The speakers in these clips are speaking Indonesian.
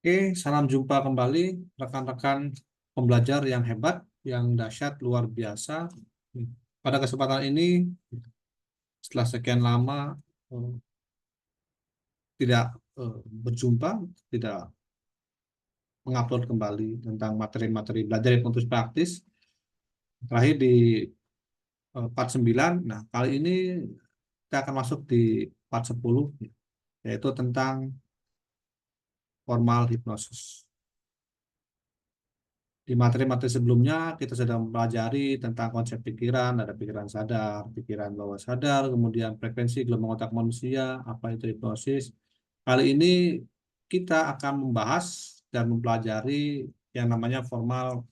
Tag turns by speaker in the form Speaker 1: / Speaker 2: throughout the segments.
Speaker 1: Oke, salam jumpa kembali rekan-rekan pembelajar yang hebat, yang dahsyat, luar biasa. Pada kesempatan ini, setelah sekian lama eh, tidak berjumpa, tidak mengupload kembali tentang materi-materi belajar hipnotis praktis, terakhir di part 9. Nah, kali ini kita akan masuk di part 10, yaitu tentang formal hipnosis. Di materi-materi sebelumnya kita sudah mempelajari tentang konsep pikiran, ada pikiran sadar, pikiran bawah sadar, kemudian frekuensi gelombang otak manusia, apa itu hipnosis. Kali ini kita akan membahas dan mempelajari yang namanya formal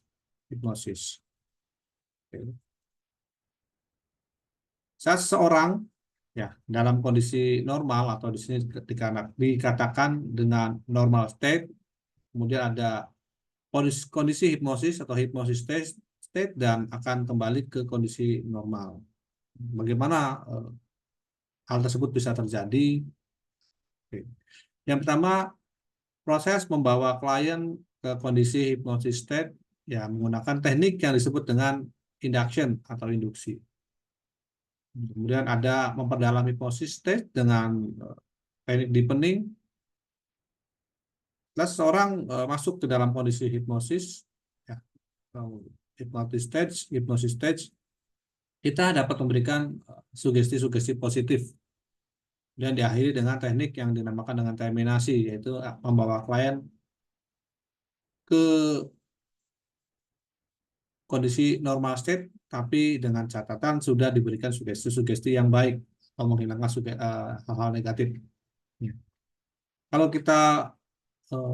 Speaker 1: hipnosis. Oke. Saat seseorang ya dalam kondisi normal atau di sini dikatakan dengan normal state, kemudian ada kondisi hipnosis atau hipnosis state dan akan kembali ke kondisi normal. Bagaimana hal tersebut bisa terjadi? Oke. Yang pertama, proses membawa klien ke kondisi hipnosis state ya menggunakan teknik yang disebut dengan induction atau induksi. Kemudian ada memperdalam hipnosis state dengan teknik deepening. Setelah seseorang masuk ke dalam kondisi hipnosis, ya, hypnosis stage, kita dapat memberikan sugesti-sugesti positif dan diakhiri dengan teknik yang dinamakan dengan terminasi, yaitu membawa klien ke kondisi normal state, tapi dengan catatan sudah diberikan sugesti-sugesti yang baik atau menghilangkan hal-hal negatif. Ya. Kalau kita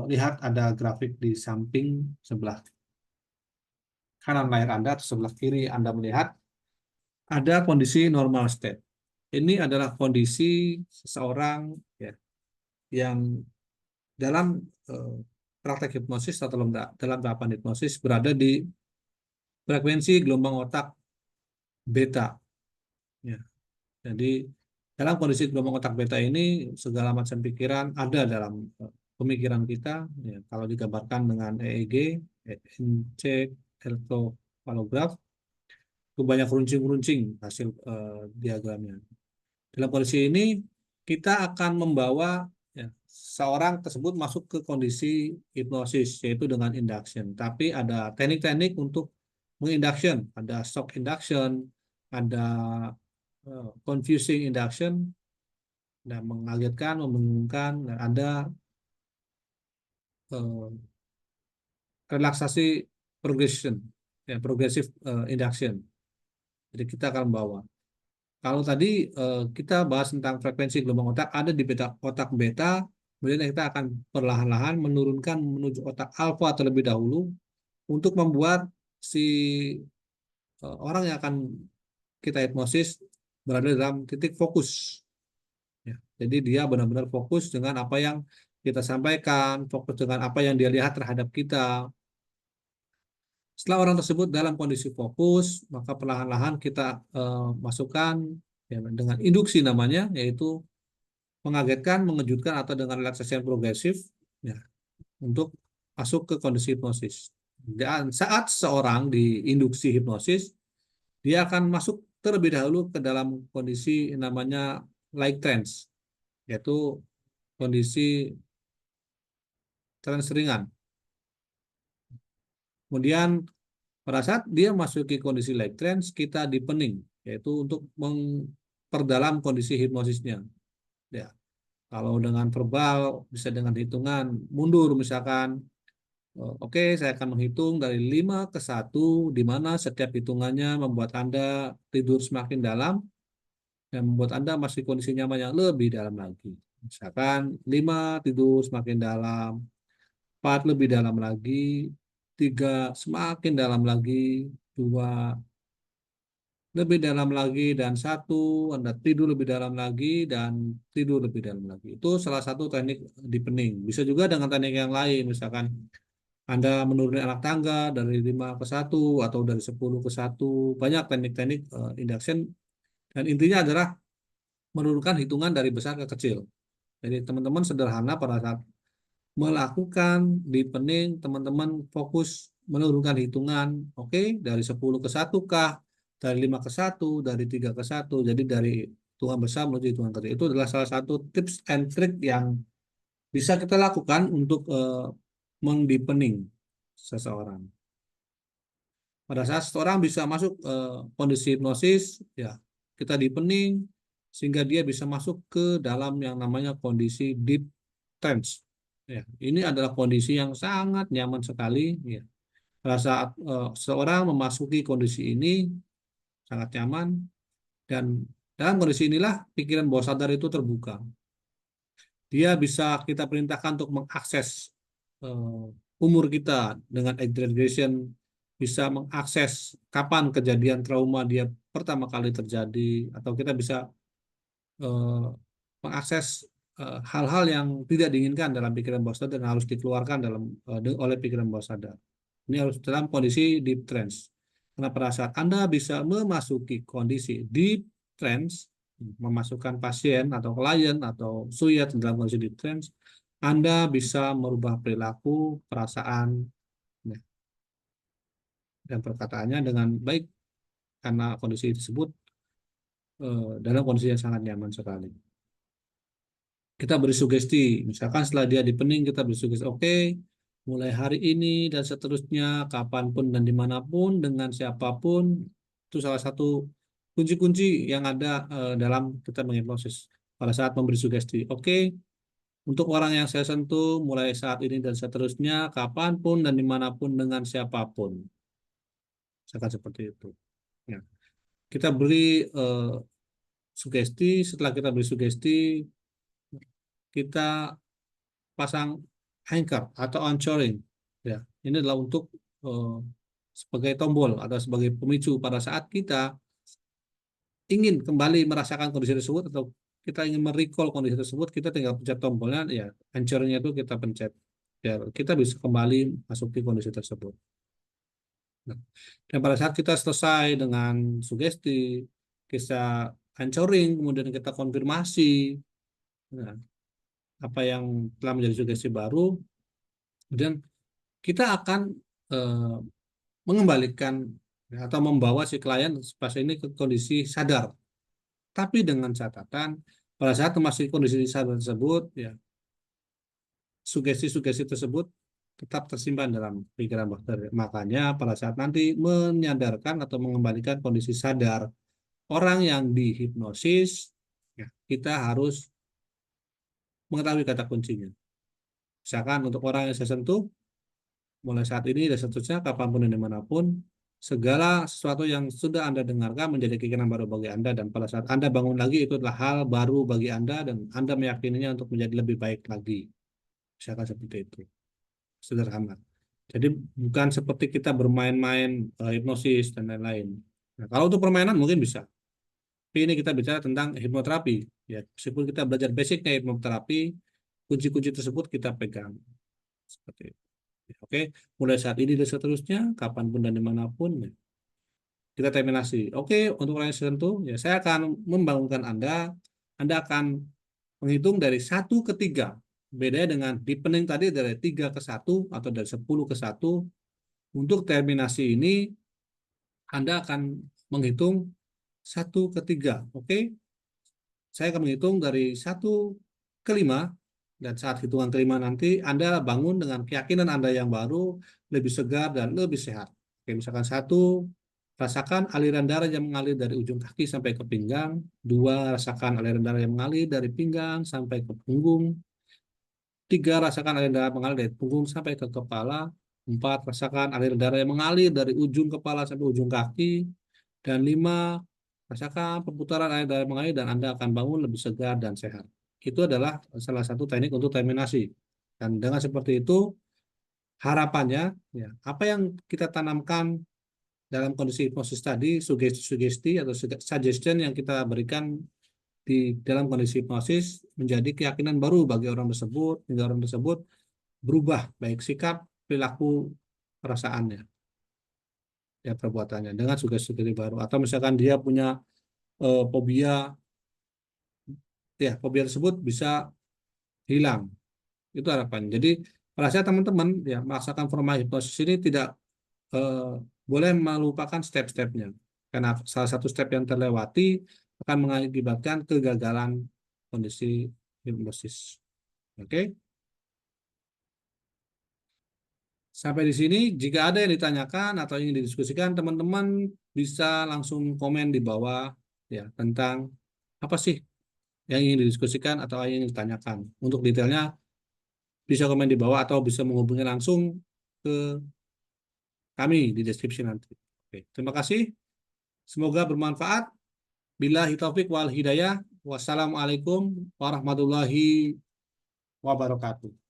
Speaker 1: lihat ada grafik di samping sebelah kanan layar Anda atau sebelah kiri Anda melihat ada kondisi normal state. Ini adalah kondisi seseorang ya, yang dalam eh, praktek hipnosis atau dalam tahapan hipnosis berada di frekuensi gelombang otak beta. Ya. Jadi dalam kondisi gelombang otak beta ini segala macam pikiran ada dalam pemikiran kita. Ya. Kalau digambarkan dengan EEG, elektrokalograf, itu banyak runcing-runcing hasil diagramnya. Dalam kondisi ini kita akan membawa ya, seorang tersebut masuk ke kondisi hipnosis yaitu dengan induction. Tapi ada teknik-teknik untuk menginduction, ada shock induction, ada confusing induction, dan mengagetkan, membingungkan, dan ada relaksasi progression, ya, progressive induction. Jadi kita akan membawa. Kalau tadi kita bahas tentang frekuensi gelombang otak ada di otak beta, kemudian kita akan perlahan-lahan menurunkan menuju otak alfa terlebih dahulu untuk membuat si orang yang akan kita hipnosis berada dalam titik fokus. Ya. Jadi dia benar-benar fokus dengan apa yang kita sampaikan, fokus dengan apa yang dia lihat terhadap kita. Setelah orang tersebut dalam kondisi fokus, maka perlahan-lahan kita masukkan ya, dengan induksi namanya, yaitu mengagetkan, mengejutkan, atau dengan relaksasi yang progresif ya, untuk masuk ke kondisi hipnosis. Dan saat seorang diinduksi hipnosis, dia akan masuk terlebih dahulu ke dalam kondisi namanya light trance, yaitu kondisi trance ringan. Kemudian pada saat dia masuki kondisi light trance, kita deepening, yaitu untuk memperdalam kondisi hipnosisnya. Ya, kalau dengan verbal bisa dengan hitungan mundur misalkan, oke, saya akan menghitung dari 5 ke 1, di mana setiap hitungannya membuat Anda tidur semakin dalam dan membuat Anda masih kondisi nyaman yang lebih dalam lagi. Misalkan 5 tidur semakin dalam, 4 lebih dalam lagi, 3 semakin dalam lagi, 2 lebih dalam lagi, dan 1 Anda tidur lebih dalam lagi dan tidur lebih dalam lagi. Itu salah satu teknik deepening. Bisa juga dengan teknik yang lain, misalkan Anda menuruni anak tangga dari 5 ke 1 atau dari 10 ke 1. Banyak teknik-teknik induction, dan intinya adalah menurunkan hitungan dari besar ke kecil. Jadi teman-teman sederhana pada saat melakukan deepening, teman-teman fokus menurunkan hitungan, oke, dari 10 ke 1 kah, dari 5 ke 1, dari 3 ke 1, jadi dari hitungan besar menuju hitungan kecil. Itu adalah salah satu tips and trick yang bisa kita lakukan untuk mendeepening seseorang. Pada saat seseorang bisa masuk kondisi hipnosis, ya kita deepening sehingga dia bisa masuk ke dalam yang namanya kondisi deep trance. Ya, ini adalah kondisi yang sangat nyaman sekali. Ya. Pada saat seorang memasuki kondisi ini sangat nyaman dan dalam kondisi inilah pikiran bawah sadar itu terbuka. Dia bisa kita perintahkan untuk mengakses umur kita dengan exaggeration, bisa mengakses kapan kejadian trauma dia pertama kali terjadi, atau kita bisa eh, mengakses hal-hal yang tidak diinginkan dalam pikiran bawah sadar dan harus dikeluarkan oleh pikiran bawah sadar. Ini harus dalam kondisi deep trance. Karena pada saat Anda bisa memasuki kondisi deep trance, memasukkan pasien atau klien atau suyat dalam kondisi deep trance, Anda bisa merubah perilaku, perasaan, ya, dan perkataannya dengan baik karena kondisi tersebut dalam kondisi yang sangat nyaman sekali. Kita beri sugesti, misalkan setelah dia dipening kita beri sugesti, oke, mulai hari ini dan seterusnya, kapanpun dan dimanapun, dengan siapapun, itu salah satu kunci-kunci yang ada dalam kita menghipnosis. Pada saat memberi sugesti, oke, untuk orang yang saya sentuh, mulai saat ini dan seterusnya, kapanpun dan dimanapun, dengan siapapun. Misalkan seperti itu. Ya. Kita beri sugesti, setelah kita beri sugesti, kita pasang anchor atau anchoring. Ya, ini adalah untuk eh, sebagai tombol atau sebagai pemicu pada saat kita ingin kembali merasakan kondisi tersebut atau kita ingin merecall kondisi tersebut, kita tinggal pencet tombolnya, ya anchornya itu kita pencet, ya kita bisa kembali masuk ke kondisi tersebut. Nah, dan pada saat kita selesai dengan sugesti, kita anchoring, kemudian kita konfirmasi, nah, apa yang telah menjadi sugesti baru, kemudian kita akan eh, mengembalikan ya, atau membawa si klien pasien ini ke kondisi sadar. Tapi dengan catatan pada saat masih kondisi sadar tersebut, ya sugesti-sugesti tersebut tetap tersimpan dalam pikiran bakteri. Makanya pada saat nanti menyadarkan atau mengembalikan kondisi sadar orang yang dihipnosis, ya, kita harus mengetahui kata kuncinya. Misalkan untuk orang yang saya sentuh, mulai saat ini dan seterusnya, kapanpun dan dimanapun, segala sesuatu yang sudah Anda dengarkan menjadi keyakinan baru bagi Anda, dan pada saat Anda bangun lagi itu adalah hal baru bagi Anda dan Anda meyakininya untuk menjadi lebih baik lagi. Misalkan seperti itu. Sederhana. Jadi bukan seperti kita bermain-main hipnosis dan lain-lain. Nah, kalau untuk permainan mungkin bisa. Tapi ini kita bicara tentang hipnoterapi. Ya, meskipun kita belajar basicnya hipnoterapi, kunci-kunci tersebut kita pegang. Seperti itu. Oke, mulai saat ini dan seterusnya, kapanpun dan dimanapun, ya, kita terminasi. Oke, untuk orang yang tertentu, ya saya akan membangunkan Anda. Anda akan menghitung dari 1 ke 3. Bedanya dengan deepening tadi dari 3 ke 1 atau dari 10 ke 1. Untuk terminasi ini, Anda akan menghitung 1 ke 3. Oke, saya akan menghitung dari 1 ke 5. Dan saat hitungan kelima nanti, Anda bangun dengan keyakinan Anda yang baru, lebih segar dan lebih sehat. Oke, misalkan 1, rasakan aliran darah yang mengalir dari ujung kaki sampai ke pinggang. 2, rasakan aliran darah yang mengalir dari pinggang sampai ke punggung. 3, rasakan aliran darah mengalir dari punggung sampai ke kepala. 4, rasakan aliran darah yang mengalir dari ujung kepala sampai ujung kaki. Dan 5, rasakan perputaran air darah mengalir dan Anda akan bangun lebih segar dan sehat. Itu adalah salah satu teknik untuk terminasi. Dan dengan seperti itu, harapannya, ya, apa yang kita tanamkan dalam kondisi hipnosis tadi, sugesti-sugesti atau suggestion yang kita berikan di dalam kondisi hipnosis menjadi keyakinan baru bagi orang tersebut, hingga orang tersebut berubah baik sikap, perilaku, perasaannya, ya perbuatannya dengan sugesti-sugesti baru. Atau misalkan dia punya fobia, ya fobia tersebut bisa hilang Itu harapannya. Jadi pada saat teman-teman ya melaksanakan forma hipnosis ini tidak eh, boleh melupakan step-stepnya. Karena salah satu step yang terlewati akan mengakibatkan kegagalan kondisi hipnosis. Oke, sampai di sini. Jika ada yang ditanyakan atau ingin didiskusikan, teman-teman bisa langsung komen di bawah ya tentang apa sih yang ingin didiskusikan atau yang ingin ditanyakan. Untuk detailnya bisa komen di bawah atau bisa menghubungi langsung ke kami di deskripsi nanti. Oke, terima kasih. Semoga bermanfaat. Billahi taufik wal hidayah. Wassalamualaikum warahmatullahi wabarakatuh.